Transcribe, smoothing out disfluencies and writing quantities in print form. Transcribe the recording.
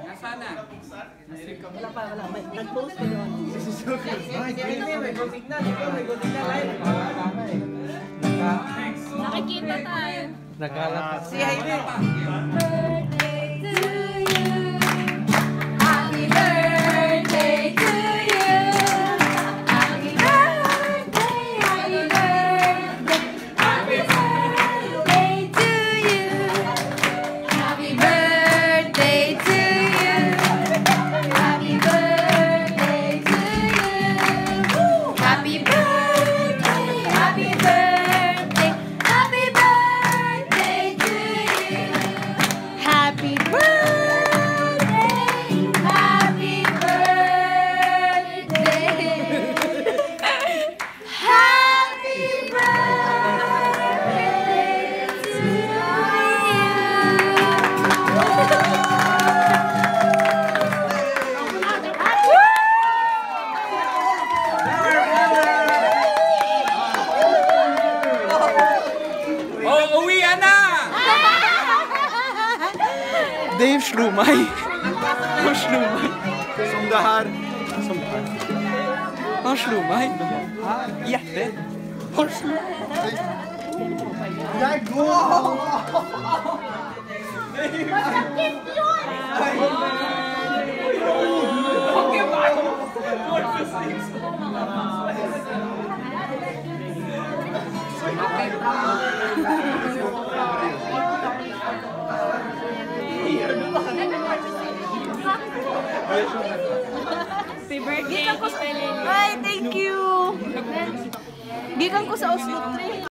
Nasaan na? Wala pa. Nag-post ko doon. May gotik na live. Nakikita tayo. Nagkalat. Si Haide. Birthday to you. Happy birthday to you. Happy birthday, happy birthday. Happy birthday to you. Happy birthday to you. Happy birthday to you. Happy birthday, happy birthday. Happy birthday to you. Happy birthday. Happy birthday. Happy birthday to Oh, uwian na! Dave Schlumay. Oh, Schlumay. Sumdahar. Oh, Schlumay. Jätte. Oh, Schlumay. Happy birthday. Ay, thank you. Gikan ko sa Oslo 3.